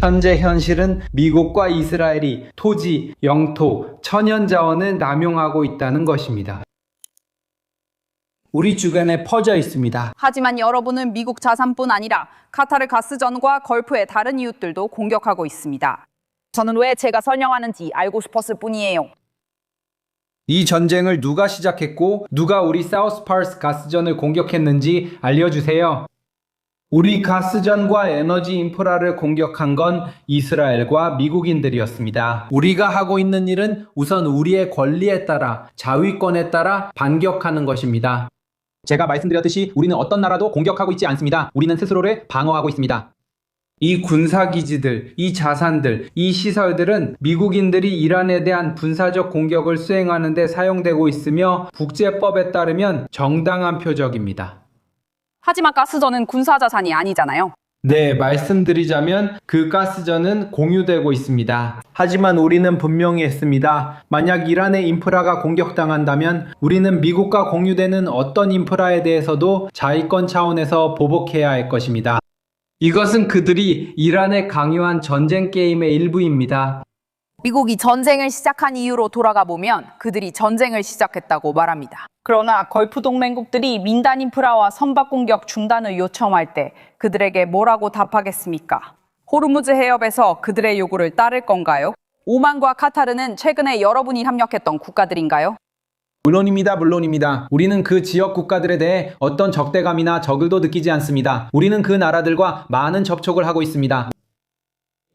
현재 현실은 미국과 이스라엘이 토지, 영토, 천연자원을 남용하고 있다는 것입니다. 우리 주변에 퍼져 있습니다. 하지만 여러분은 미국 자산뿐 아니라 카타르 가스전과 걸프의 다른 이웃들도 공격하고 있습니다. 저는 왜 제가 설명하는지 알고 싶었을 뿐이에요. 이 전쟁을 누가 시작했고 누가 우리 사우스파스 가스전을 공격했는지 알려주세요. 우리 가스전과 에너지 인프라를 공격한 건 이스라엘과 미국인들이었습니다. 우리가 하고 있는 일은 우선 우리의 권리에 따라, 자위권에 따라 반격하는 것입니다. 제가 말씀드렸듯이 우리는 어떤 나라도 공격하고 있지 않습니다. 우리는 스스로를 방어하고 있습니다. 이 군사기지들, 이 자산들, 이 시설들은 미국인들이 이란에 대한 군사적 공격을 수행하는 데 사용되고 있으며 국제법에 따르면 정당한 표적입니다. 하지만 가스전은 군사자산이 아니잖아요. 네, 말씀드리자면 그 가스전은 공유되고 있습니다. 하지만 우리는 분명히 했습니다. 만약 이란의 인프라가 공격당한다면 우리는 미국과 공유되는 어떤 인프라에 대해서도 자위권 차원에서 보복해야 할 것입니다. 이것은 그들이 이란에 강요한 전쟁 게임의 일부입니다. 미국이 전쟁을 시작한 이유로 돌아가 보면 그들이 전쟁을 시작했다고 말합니다. 그러나 걸프 동맹국들이 민간 인프라와 선박 공격 중단을 요청할 때 그들에게 뭐라고 답하겠습니까? 호르무즈 해협에서 그들의 요구를 따를 건가요? 오만과 카타르는 최근에 여러분이 협력했던 국가들인가요? 물론입니다. 우리는 그 지역 국가들에 대해 어떤 적대감이나 적을도 느끼지 않습니다. 우리는 그 나라들과 많은 접촉을 하고 있습니다.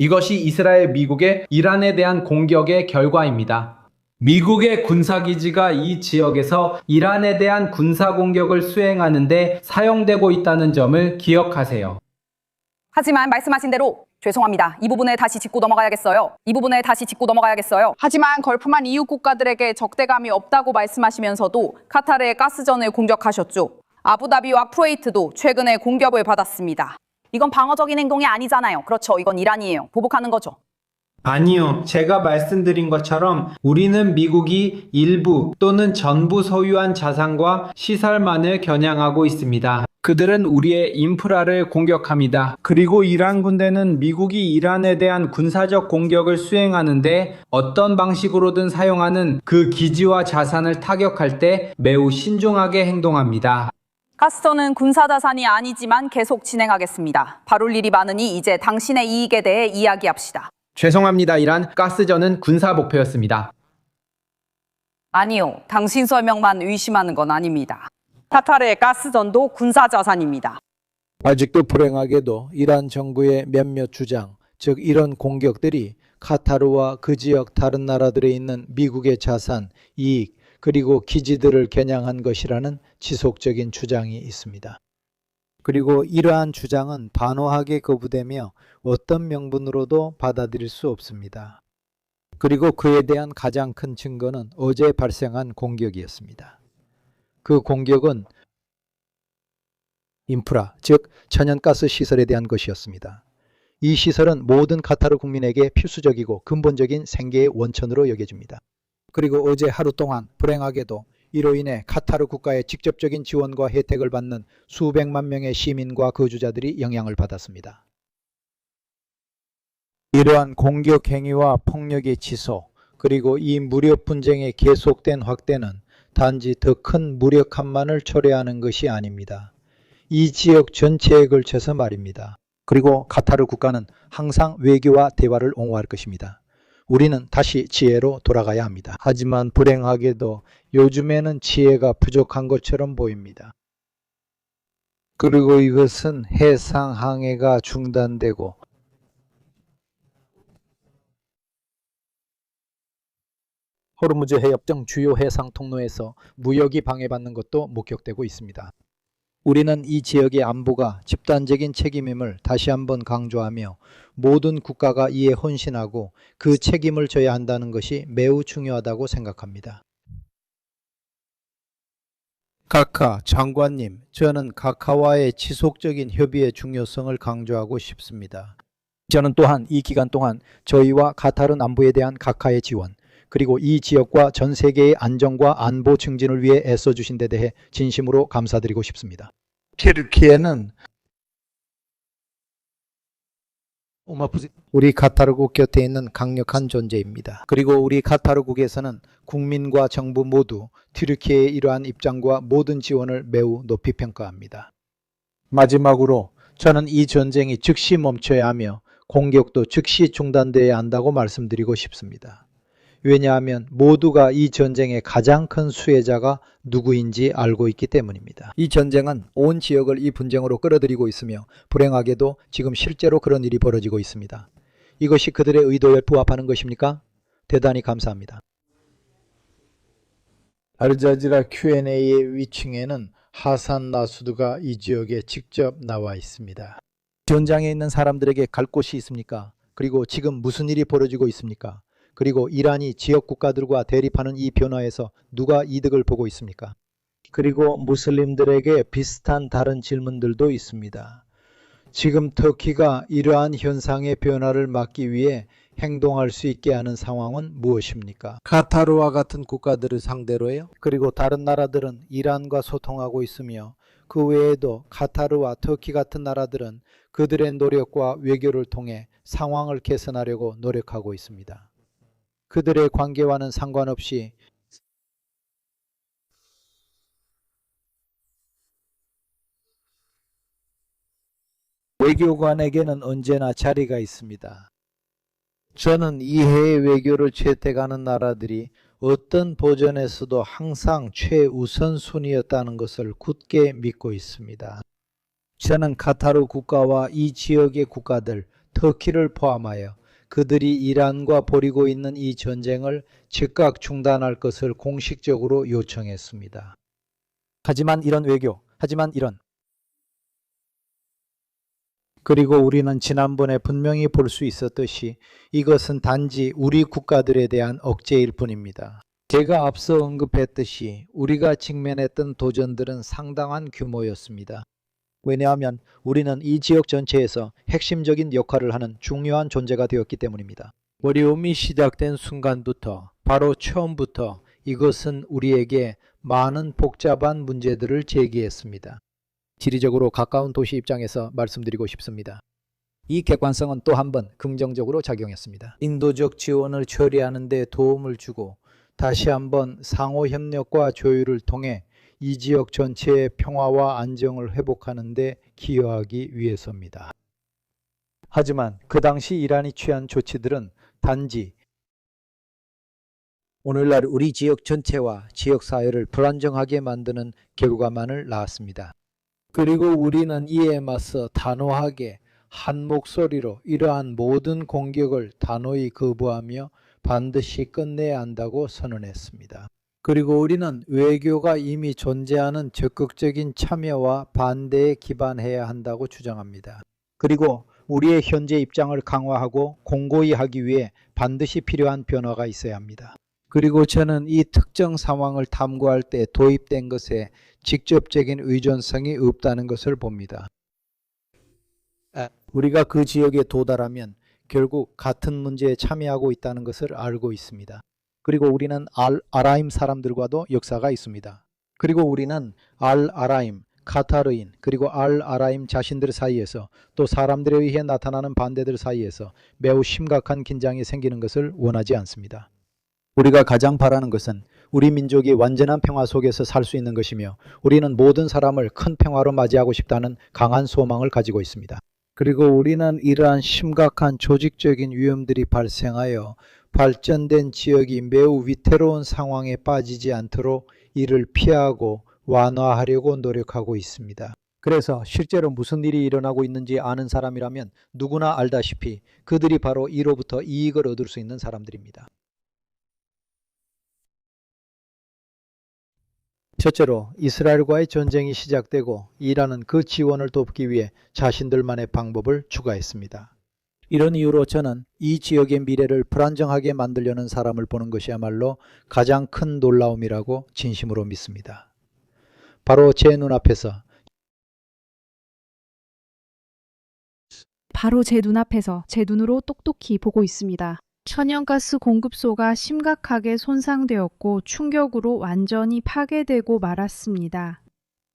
이것이 이스라엘, 미국의 이란에 대한 공격의 결과입니다. 미국의 군사기지가 이 지역에서 이란에 대한 군사공격을 수행하는데 사용되고 있다는 점을 기억하세요. 하지만 말씀하신 대로 죄송합니다. 이 부분을 다시 짚고 넘어가야겠어요. 하지만 걸프만 이웃 국가들에게 적대감이 없다고 말씀하시면서도 카타르의 가스전을 공격하셨죠. 아부다비와 쿠웨이트도 최근에 공격을 받았습니다. 이건 방어적인 행동이 아니잖아요. 그렇죠. 이건 이란이에요. 보복하는 거죠. 아니요. 제가 말씀드린 것처럼 우리는 미국이 일부 또는 전부 소유한 자산과 시설만을 겨냥하고 있습니다. 그들은 우리의 인프라를 공격합니다. 그리고 이란 군대는 미국이 이란에 대한 군사적 공격을 수행하는데 어떤 방식으로든 사용하는 그 기지와 자산을 타격할 때 매우 신중하게 행동합니다. 가스전은 군사자산이 아니지만 계속 진행하겠습니다. 다룰 일이 많으니 이제 당신의 이익에 대해 이야기합시다. 죄송합니다. 이란 가스전은 군사 목표였습니다. 아니요. 당신 설명만 의심하는 건 아닙니다. 카타르의 가스전도 군사자산입니다. 아직도 불행하게도 이란 정부의 몇몇 주장, 즉 이런 공격들이 카타르와 그 지역 다른 나라들에 있는 미국의 자산, 이익, 그리고 기지들을 겨냥한 것이라는 지속적인 주장이 있습니다. 그리고 이러한 주장은 단호하게 거부되며 어떤 명분으로도 받아들일 수 없습니다. 그리고 그에 대한 가장 큰 증거는 어제 발생한 공격이었습니다. 그 공격은 인프라, 즉 천연가스 시설에 대한 것이었습니다. 이 시설은 모든 카타르 국민에게 필수적이고 근본적인 생계의 원천으로 여겨집니다. 그리고 어제 하루 동안 불행하게도 이로 인해 카타르 국가의 직접적인 지원과 혜택을 받는 수백만 명의 시민과 거주자들이 영향을 받았습니다. 이러한 공격 행위와 폭력의 지속, 그리고 이 무력 분쟁의 계속된 확대는 단지 더 큰 무력함만을 초래하는 것이 아닙니다. 이 지역 전체에 걸쳐서 말입니다. 그리고 카타르 국가는 항상 외교와 대화를 옹호할 것입니다. 우리는 다시 지혜로 돌아가야 합니다. 하지만 불행하게도 요즘에는 지혜가 부족한 것처럼 보입니다. 그리고 이것은 해상 항해가 중단되고 호르무즈 해협 등 주요 해상 통로에서 무역이 방해받는 것도 목격되고 있습니다. 우리는 이 지역의 안보가 집단적인 책임임을 다시 한번 강조하며 모든 국가가 이에 헌신하고 그 책임을 져야 한다는 것이 매우 중요하다고 생각합니다. 카카 장관님, 저는 카카와의 지속적인 협의의 중요성을 강조하고 싶습니다. 저는 또한 이 기간 동안 저희와 카타르 남부에 대한 카카의 지원, 그리고 이 지역과 전 세계의 안정과 안보 증진을 위해 애써주신 데 대해 진심으로 감사드리고 싶습니다. 튀르키예는 우리 카타르국 곁에 있는 강력한 존재입니다. 그리고 우리 카타르국에서는 국민과 정부 모두 튀르키예의 이러한 입장과 모든 지원을 매우 높이 평가합니다. 마지막으로 저는 이 전쟁이 즉시 멈춰야 하며 공격도 즉시 중단되어야 한다고 말씀드리고 싶습니다. 왜냐하면 모두가 이 전쟁의 가장 큰 수혜자가 누구인지 알고 있기 때문입니다. 이 전쟁은 온 지역을 이 분쟁으로 끌어들이고 있으며 불행하게도 지금 실제로 그런 일이 벌어지고 있습니다. 이것이 그들의 의도에 부합하는 것입니까? 대단히 감사합니다. 알자지라 Q&A의 위층에는 하산 나수드가 이 지역에 직접 나와 있습니다. 전장에 있는 사람들에게 갈 곳이 있습니까? 그리고 지금 무슨 일이 벌어지고 있습니까? 그리고 이란이 지역 국가들과 대립하는 이 변화에서 누가 이득을 보고 있습니까? 그리고 무슬림들에게 비슷한 다른 질문들도 있습니다. 지금 터키가 이러한 현상의 변화를 막기 위해 행동할 수 있게 하는 상황은 무엇입니까? 카타르와 같은 국가들을 상대로요. 그리고 다른 나라들은 이란과 소통하고 있으며 그 외에도 카타르와 터키 같은 나라들은 그들의 노력과 외교를 통해 상황을 개선하려고 노력하고 있습니다. 그들의 관계와는 상관없이 외교관에게는 언제나 자리가 있습니다. 저는 이 해외 외교를 채택하는 나라들이 어떤 버전에서도 항상 최우선순위였다는 것을 굳게 믿고 있습니다. 저는 카타르 국가와 이 지역의 국가들, 터키를 포함하여 그들이 이란과 벌이고 있는 이 전쟁을 즉각 중단할 것을 공식적으로 요청했습니다. 하지만 이런 그리고 우리는 지난번에 분명히 볼 수 있었듯이 이것은 단지 우리 국가들에 대한 억제일 뿐입니다. 제가 앞서 언급했듯이 우리가 직면했던 도전들은 상당한 규모였습니다. 왜냐하면 우리는 이 지역 전체에서 핵심적인 역할을 하는 중요한 존재가 되었기 때문입니다. 어려움이 시작된 순간부터 바로 처음부터 이것은 우리에게 많은 복잡한 문제들을 제기했습니다. 지리적으로 가까운 도시 입장에서 말씀드리고 싶습니다. 이 객관성은 또 한 번 긍정적으로 작용했습니다. 인도적 지원을 처리하는 데 도움을 주고 다시 한번 상호협력과 조율을 통해 이 지역 전체의 평화와 안정을 회복하는 데 기여하기 위해서입니다. 하지만 그 당시 이란이 취한 조치들은 단지 오늘날 우리 지역 전체와 지역 사회를 불안정하게 만드는 결과만을 낳았습니다. 그리고 우리는 이에 맞서 단호하게 한 목소리로 이러한 모든 공격을 단호히 거부하며 반드시 끝내야 한다고 선언했습니다. 그리고 우리는 외교가 이미 존재하는 적극적인 참여와 반대에 기반해야 한다고 주장합니다. 그리고 우리의 현재 입장을 강화하고 공고히 하기 위해 반드시 필요한 변화가 있어야 합니다. 그리고 저는 이 특정 상황을 탐구할 때 도입된 것에 직접적인 의존성이 없다는 것을 봅니다. 우리가 그 지역에 도달하면 결국 같은 문제에 참여하고 있다는 것을 알고 있습니다. 그리고 우리는 아라임 사람들과도 역사가 있습니다. 그리고 우리는 아라임, 카타르인, 그리고 아라임 자신들 사이에서 또 사람들에 의해 나타나는 반대들 사이에서 매우 심각한 긴장이 생기는 것을 원하지 않습니다. 우리가 가장 바라는 것은 우리 민족이 완전한 평화 속에서 살 수 있는 것이며 우리는 모든 사람을 큰 평화로 맞이하고 싶다는 강한 소망을 가지고 있습니다. 그리고 우리는 이러한 심각한 조직적인 위험들이 발생하여 발전된 지역이 매우 위태로운 상황에 빠지지 않도록 이를 피하고 완화하려고 노력하고 있습니다. 그래서 실제로 무슨 일이 일어나고 있는지 아는 사람이라면 누구나 알다시피 그들이 바로 이로부터 이익을 얻을 수 있는 사람들입니다. 첫째로 이스라엘과의 전쟁이 시작되고 이란은 그 지원을 돕기 위해 자신들만의 방법을 추가했습니다. 이런 이유로 저는 이 지역의 미래를 불안정하게 만들려는 사람을 보는 것이야말로 가장 큰 놀라움이라고 진심으로 믿습니다. 바로 제 눈앞에서 제 눈으로 똑똑히 보고 있습니다. 천연가스 공급소가 심각하게 손상되었고 충격으로 완전히 파괴되고 말았습니다.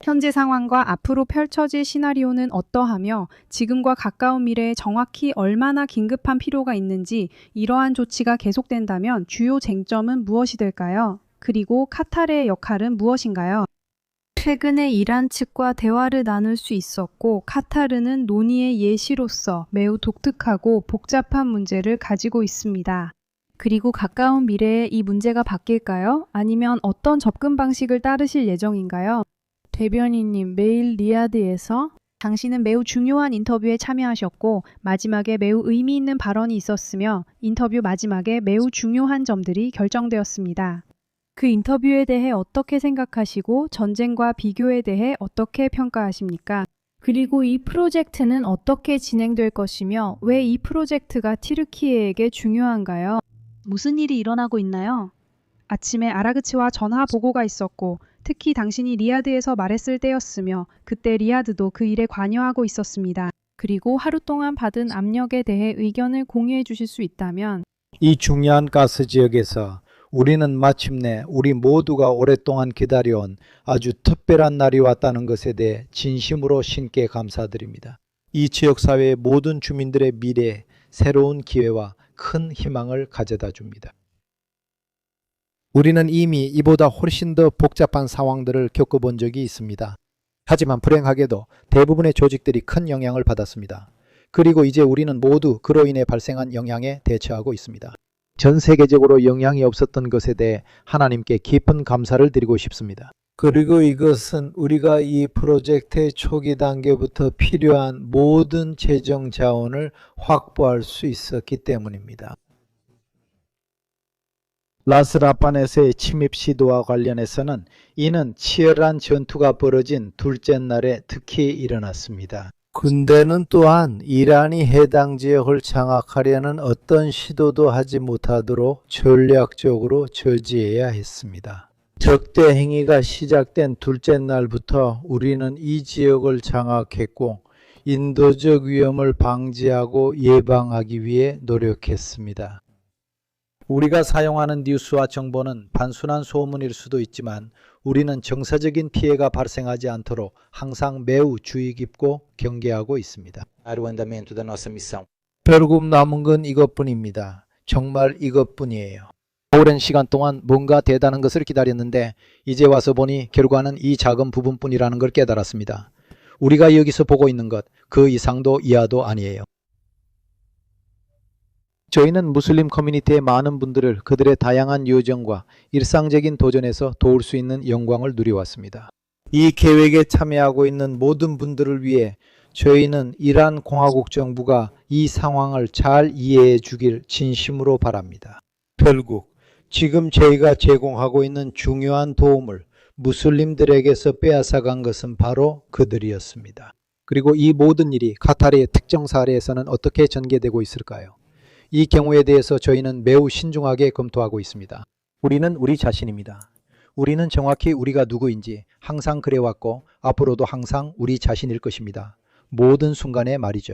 현재 상황과 앞으로 펼쳐질 시나리오는 어떠하며 지금과 가까운 미래에 정확히 얼마나 긴급한 필요가 있는지, 이러한 조치가 계속된다면 주요 쟁점은 무엇이 될까요? 그리고 카타르의 역할은 무엇인가요? 최근에 이란 측과 대화를 나눌 수 있었고, 카타르는 논의의 예시로서 매우 독특하고 복잡한 문제를 가지고 있습니다. 그리고 가까운 미래에 이 문제가 바뀔까요? 아니면 어떤 접근 방식을 따르실 예정인가요? 대변인님, 매일 리야드에서 당신은 매우 중요한 인터뷰에 참여하셨고 마지막에 매우 의미 있는 발언이 있었으며 인터뷰 마지막에 매우 중요한 점들이 결정되었습니다. 그 인터뷰에 대해 어떻게 생각하시고 전쟁과 비교에 대해 어떻게 평가하십니까? 그리고 이 프로젝트는 어떻게 진행될 것이며 왜 이 프로젝트가 튀르키예에게 중요한가요? 무슨 일이 일어나고 있나요? 아침에 아라그치와 전화 보고가 있었고 특히 당신이 리야드에서 말했을 때였으며 그때 리야드도 그 일에 관여하고 있었습니다. 그리고 하루 동안 받은 압력에 대해 의견을 공유해 주실 수 있다면 이 중요한 가스 지역에서 우리는 마침내 우리 모두가 오랫동안 기다려온 아주 특별한 날이 왔다는 것에 대해 진심으로 신께 감사드립니다. 이 지역사회의 모든 주민들의 미래에 새로운 기회와 큰 희망을 가져다 줍니다. 우리는 이미 이보다 훨씬 더 복잡한 상황들을 겪어본 적이 있습니다. 하지만 불행하게도 대부분의 조직들이 큰 영향을 받았습니다. 그리고 이제 우리는 모두 그로 인해 발생한 영향에 대처하고 있습니다. 전 세계적으로 영향이 없었던 것에 대해 하나님께 깊은 감사를 드리고 싶습니다. 그리고 이것은 우리가 이 프로젝트의 초기 단계부터 필요한 모든 재정 자원을 확보할 수 있었기 때문입니다. 라스라판에서의 침입 시도와 관련해서는 이는 치열한 전투가 벌어진 둘째 날에 특히 일어났습니다. 군대는 또한 이란이 해당 지역을 장악하려는 어떤 시도도 하지 못하도록 전략적으로 저지해야 했습니다. 적대 행위가 시작된 둘째 날부터 우리는 이 지역을 장악했고 인도적 위험을 방지하고 예방하기 위해 노력했습니다. 우리가 사용하는 뉴스와 정보는 단순한 소문일 수도 있지만 우리는 정서적인 피해가 발생하지 않도록 항상 매우 주의 깊고 경계하고 있습니다. 결국 남은 건 이것뿐입니다. 정말 이것뿐이에요. 오랜 시간 동안 뭔가 대단한 것을 기다렸는데 이제 와서 보니 결과는 이 작은 부분뿐이라는 걸 깨달았습니다. 우리가 여기서 보고 있는 것, 그 이상도 이하도 아니에요. 저희는 무슬림 커뮤니티의 많은 분들을 그들의 다양한 요정과 일상적인 도전에서 도울 수 있는 영광을 누려왔습니다. 이 계획에 참여하고 있는 모든 분들을 위해 저희는 이란 공화국 정부가 이 상황을 잘 이해해 주길 진심으로 바랍니다. 결국 지금 저희가 제공하고 있는 중요한 도움을 무슬림들에게서 빼앗아간 것은 바로 그들이었습니다. 그리고 이 모든 일이 카타르의 특정 사례에서는 어떻게 전개되고 있을까요? 이 경우에 대해서 저희는 매우 신중하게 검토하고 있습니다. 우리는 우리 자신입니다. 우리는 정확히 우리가 누구인지 항상 그래왔고 앞으로도 항상 우리 자신일 것입니다. 모든 순간에 말이죠.